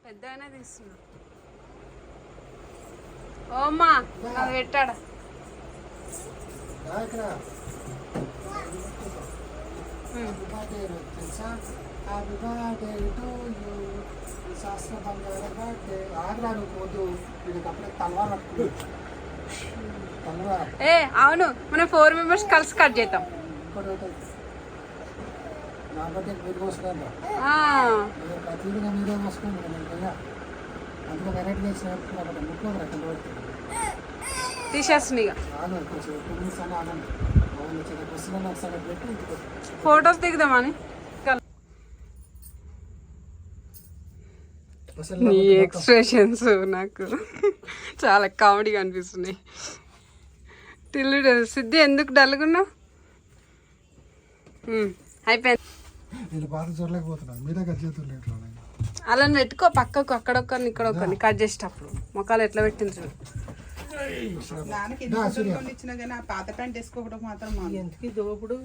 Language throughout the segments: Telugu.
పెద్దగానే తీస్తున్నా. ఓమ్మా అది పెట్టాడా ఏ అవును మనం 4 మెంబర్స్ కలిసి కట్ చేద్దాం. తీసేస్తుంది ఇక ఫొటోస్ దిగుదామని. నీ ఎక్స్ప్రెషన్స్ నాకు చాలా కామెడీగా అనిపిస్తున్నాయి. టిల్లు సిద్ధి ఎందుకు డల్గున్నావు? అయిపోయింది. అలా పెట్టుకో పక్కకు, అక్కడొక్కరిని ఇక్కడొక్కరిని కట్ చేసేటప్పుడు మొక్కలు ఎట్లా పెట్టింది చూడు. పాత ప్యాంట్ వేసుకోవడం మాత్రం ఎందుకు దోపుడు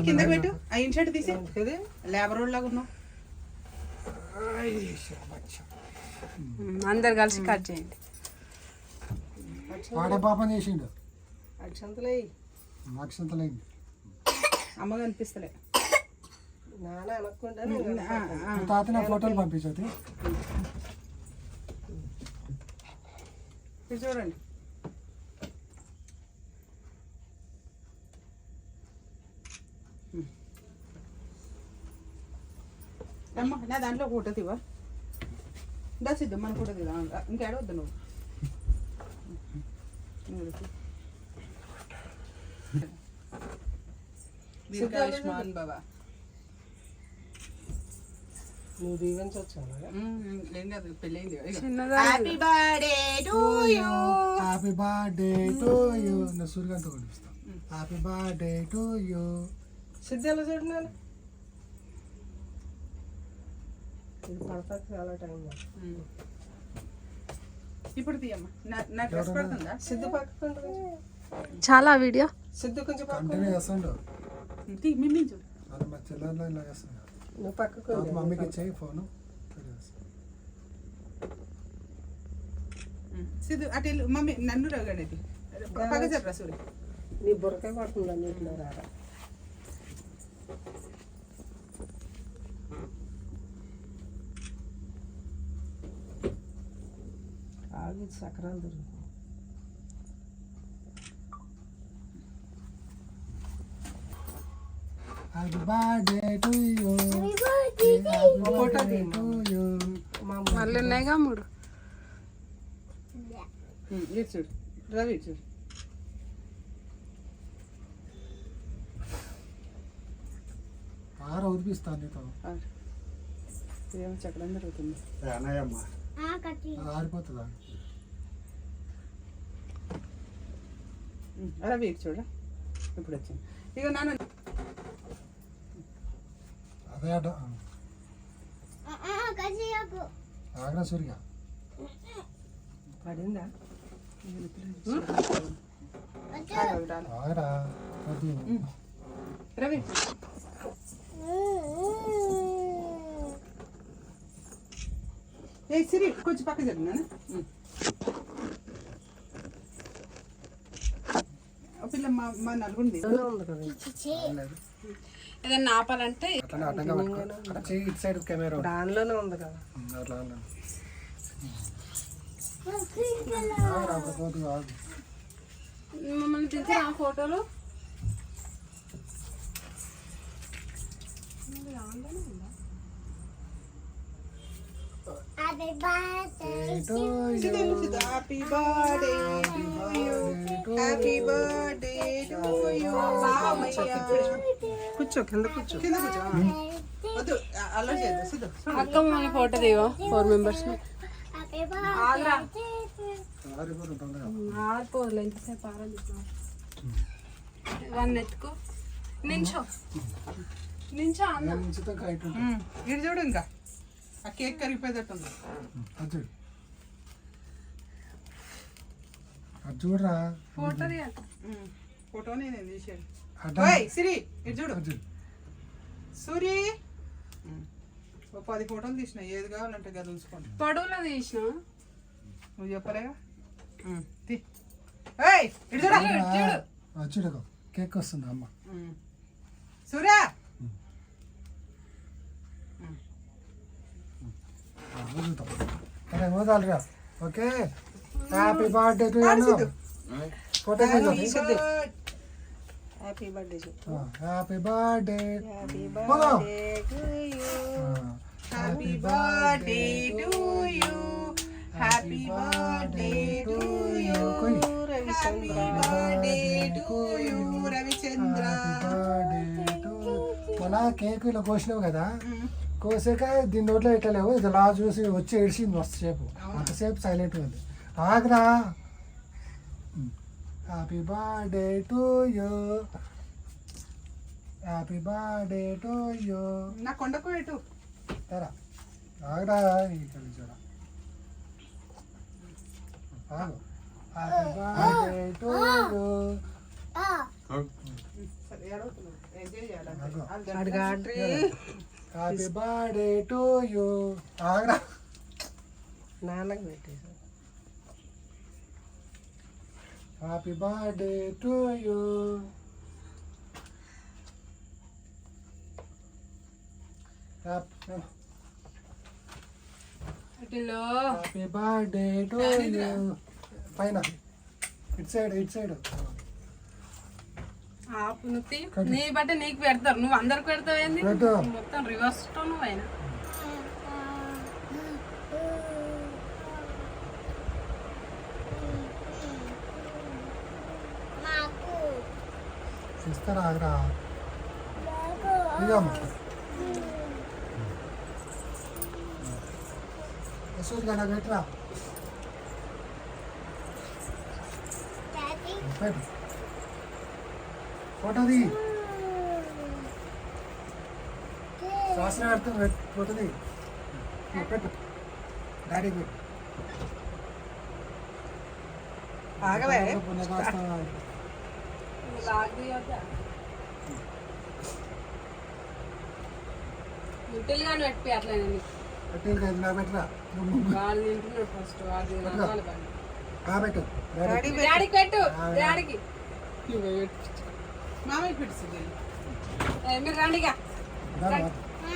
కింద పెట్టు. ఆ ఇన్షర్ట్ తీసే లేబర్ రోడ్ లాగా ఉన్నావు. అందరు కలిసి కట్ చేయండి. పాపం చేసిండు. అమ్మ కనిపిస్తలే. తాత నా ఫోటోలు పంపించదు. చూడండి అమ్మ నా దాంట్లో ఫోటో తీవా సిద్ధం మన ఫోటో తీదా ఇంకా ఏడవద్దు నువ్వు. దీర్ఘాయుష్మాన్ బాబా నువ్వు దీవించొచ్చాను. ఏం కాదు పెళ్ళైంది. Happy birthday to you. Happy birthday to you. నా సూర్యకాంత్ కొనిపిస్తాను. Happy birthday to you. సిద్ధాలు చూడండి. ఇది పడతాకి చాలా టైం. ఇప్పుడు తీయమ్మా. నా డ్రెస్ పడుతుందా? సిద్ధు పక్కకుంటుంది చాలా వీడియో. సిద్ధు కొంచెం కంటిన్యూ చేస్తాడు. మిమ్మల్ని చూడు. అది మా చెల్లెల్లో ఇలా చేస్తాడు. నువ్వు పక్కకు మమ్మీకి ఇచ్చేయి ఫోను. సిద్ధు అటు మమ్మీ నన్ను రగడేది పక్క చెప్పరా సూర్య. నీ బుర్రకాయ పడుతుందా నీటిలో రారా. ఆగి సకరాలు దొరుకుతాయి. Happy birthday to you. మళ్ళీ ఉన్నాయిగా 3. చూడు రవి చూడు. ఆరు ఉడిపిస్తాను నీతో. ఏమో చక్రం జరుగుతుంది. ఆరిపోతుందా? రవి చూడ ఇప్పుడు వచ్చింది. ఇక నాన్న అదే ఆగ్రా సూర్య పడిందా? ఆగరా రవి ఏ సిరి కొంచెం పక్క జరిగినా పిల్ల మా నలుగుంది. ఏదన్నా ఆపాలంటే ఇటు సైడ్ కెమెరా దానిలోనే ఉంది కదా. అట్లా మమ్మల్ని తీసి ఆ ఫోటోలు happy birthday to you. Happy birthday to you. కూర్చో కింద కూర్చో. కింద కూర్చో. వద్దు అలా చేయదు. సిద్ధు అక్క మమ్మల్ని ఫోటో దిగో 4 మెంబర్స్. ఆరిపోదులే ఎంతసేపు ఆరాలి. వన్ ఎత్తుకో నించో అన్న. ఇటు చూడు. ఇంకా ఆ కేక్ కరిగిపోయేటట్టుంది. అది చూడరా ఫోటో ఫోటోనే నేను తీసాను. సిరి ఇటు చూడు. సూరి ఓ 10 ఫోటోలు తీసిన ఏది కావాలంటే గది ఉంచుకోండి. పొడవులో తీసిన నువ్వు చెప్పలేగా తీ. ఏయ్ ఇటు చూడు. చూడకు కేక్ వస్తుంది అమ్మ. సూర్య వదులుతాం అరే వదాలిరా. Okay happy birthday to you. Photo happy happy birthday happy birthday to you. Happy birthday happy birthday to you. Happy birthday to you. Happy birthday to you Ravichandra. మొన్న కేక్ ఇలా కోసినావు కదా, కోసాక దీని నోట్లో పెట్టలేవు, ఇది లా చూసి వచ్చి ఏడిసింది మస్తు సేపు. అంతసేపు సైలెంట్ ఉంది. ఆగరా. Happy birthday to you. Happy birthday to you. నా కొండకు పెట్టు. సరే ఆగరా. ఇక్కడ చూడ ఆగు. Happy birthday to you. సరే ఏడవుతున్నావు. ఎంజాయ్ చేయాలి. Happy birthday to you. ఆగరా. నాన్నకు పెట్టేసి happy birthday to you. Happy birthday to you. పైన ఇటు సైడ్ ఇటు సైడ్. నీ బట్టి నీకు పెడతారు, నువ్వు అందరికి పెడతావేంది? పెట్టు. మొత్తం రివర్స్ నువ్వు అయినా ఇస్తారా. ఆగరా. ఇదమ్మా యశోద్ గడ పెట్టరా. పెట్టు ఫోటోది శాస్త్రం అర్థం ఫోటోది పెట్టు. డాడీకి పెట్టు. ఆగవే. ముట్టెలు కానీ పెట్టి అట్లా పెట్టు నాకు పెట్టరా. వాళ్ళు తింటున్నాడు ఫస్ట్ వాళ్ళు నడవాలి బాగా. పెట్టు డాడీకి పెట్టు, డాడీకి. మామయ్య పెడుతుంది. మీరు రండిగా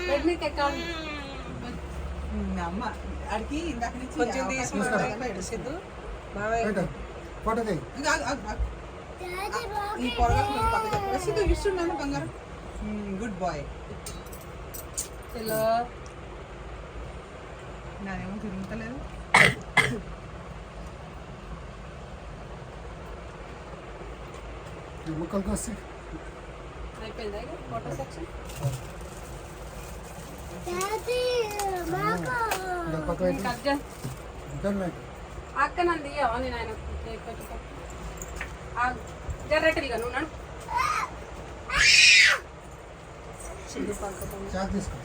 పెట్టి ఎక్కాలి. అమ్మ అడిగి ఇందాక నుంచి పెట్టు ఫోటోది. ఈ పొరగా సిద్ధు ఇస్తున్నాను బంగారం. Good boy. హలో నానేమో తిరుగుతలేదు. ముక్కలకి వస్తే అయిపోయిందా ఫోటో సెక్షన్? కట్ చేయి. అక్క నంది ఇవ్వవా? నేను ఆయన కేక్ పెట్టుకో. జర్రెటరీగా నువ్వు నడు. చాక్ తీసుకో.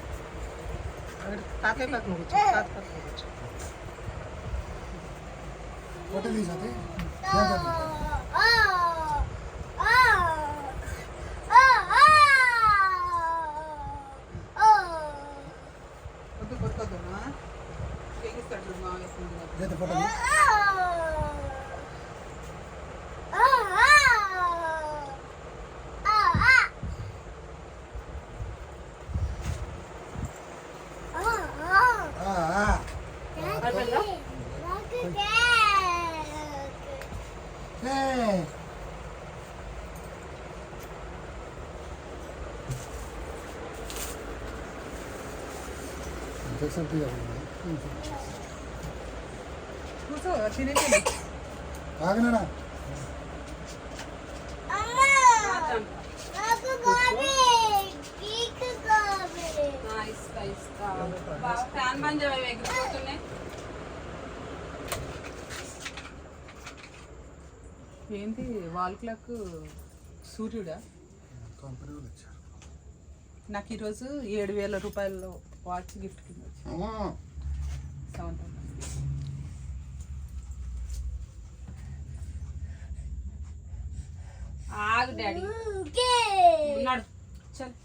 తాతయ్య పక్కన కూర్చో. తాత పక్కన కూర్చో. ఫోటో తీసి వద్దు కొడుకోద్దమ్మా. చేయిస్తాడు మామయ్య. ఫోటో కూర్చో తినేసి. ఆగనా. ఫ్యాన్ బంద్ చేయవి ఎగిరిపోతున్నాయి. ఏంటి వాల్ క్లాక్ సూర్యుడా? కంపెనీ వాళ్ళు వచ్చారు. నాకు ఈరోజు 7,000 రూపాయలు వాచ్ గిఫ్ట్ కింద వచ్చింది. 7,000. ఆగు డాడీ ఉన్నాడు. చల్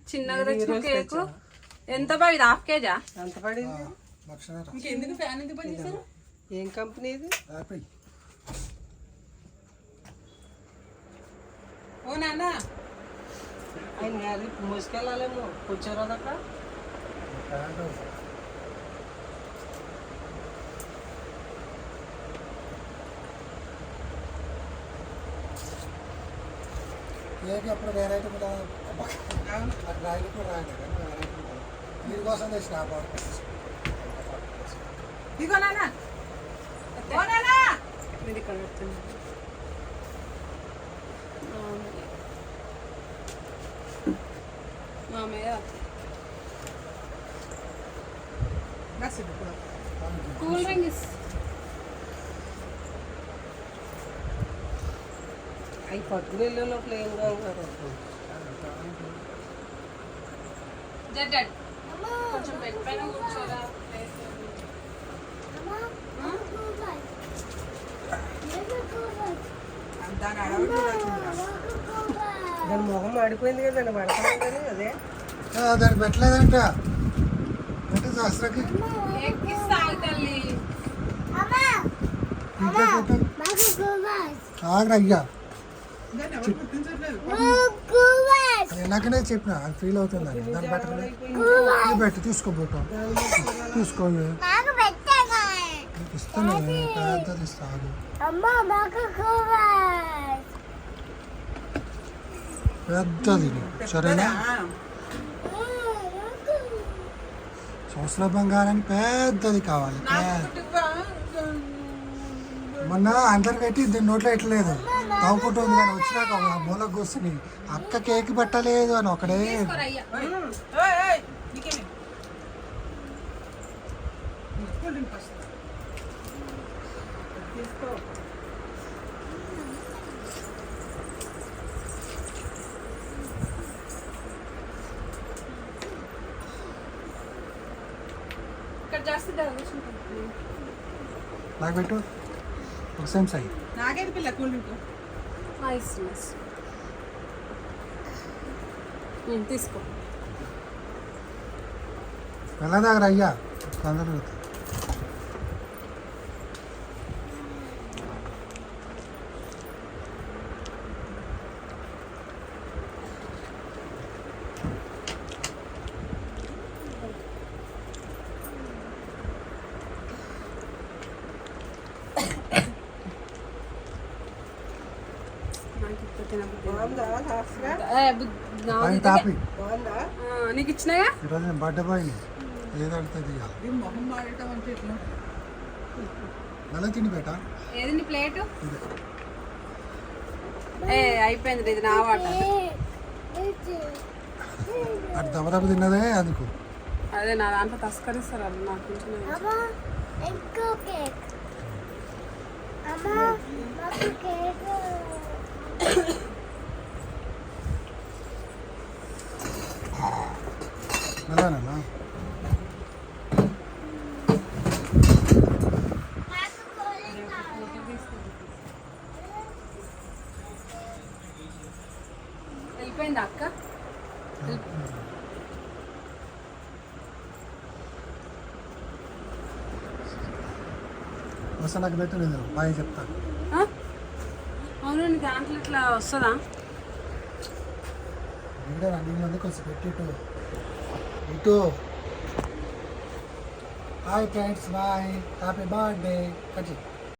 చిన్నగా తెచ్చిన కేకు ఎంత బా ఇది హాఫ్ కేజా? ఎంత పడింది? ఇంకెందుకు ఫ్యాన్ ఎందుకు పని చేశారు? ఏం కంపెనీ ఇది? ఓ నాన్న ఆయన గారి మోసుకెళ్ళాలేమో కూర్చోరు అదక్క. కేక్ ఎప్పుడు వెరైటీ రాయలు కూడా రాయలేదు కానీ వెరైటీ దీనికోసం తెచ్చిన ఇదిగో నాన్న ఓ నాన్న ఇది ఇక్కడ పెట్టండి. మామయ్య బస్ ఇదిగో. కూల్ డ్రింక్ ఇస్ అవి పట్టుకుని వెళ్ళే లోపల ఏం కాదు. జడ్జడ్ కొంచెం బెడ్ పైన కూర్చోరా. దాని అడవులు చూడాల్సిందిరా. దాని మొహం మాడిపోయింది కదా, దాన్ని పడతాను కదా అదే. దాన్ని పెట్టలేదంట అంటే శాస్త్రకి ఎక్కిస్తాయి తల్లి. ఆగ్రా అయ్యా దాన్ని ఎవరు గుర్తించట్లేదు. నాకనే చెప్పిన అది ఫీల్ అవుతుంది అని దాన్ని పెట్టలేదు. ఇది పెట్టి తీసుకోబోతాం తీసుకోండి ఇస్తాను పెద్దది ఇస్తాను పెద్దది సరేనా సంవత్సర బంగారాన్ని పెద్దది కావాలి మొన్న అందరు కట్టి దీని నోట్లో ఎట్లేదు తాగుకుంటుంది కానీ వచ్చినాక ఆ మూలకు కూర్చుని అక్క కేక్ పెట్టలేదు అని ఒకడే ఓయ్, ఓయ్, నీకేమి? Cool drink first. తీసుకో. ఇక్కడ జాస్తి కూర్చుంటుంది. నాకు పెట్టు ఒక సేమ్ సై నాకేది పిల్ల కూల్ డ్రింక్ తీసుకో. ఎలా దగ్గర అయ్యా తొందరగా బాగుందా శాస్త్ర? టాపి బాగుందా? నీకు ఇచ్చినాయా? ఈరోజు నేను బర్త్డే బాయ్ ఏదంటే ఇవ్వాలి ఇది మొహం మాడటం అంటే ఎట్లా? ఎలా తిని బేట ఏదండి ప్లేటు? అయిపోయింది ఇది నా వాట. అటు దెబ్బ తిన్నదే అందుకు అదే నా దాంట్లో తస్కరిస్తారు అది నాకు కొంచెం అలానా వెళ్ళిపోయిందా అక్క? వస్తా నాకు పెట్టు నేను బాయ్ చెప్తాను అవును నీ దాంట్లో ఇట్లా వస్తుందా? ఇక్కడ అన్ని మంది కొంచెం పెట్టి ఇటు hi friends bye happy birthday కచ్చి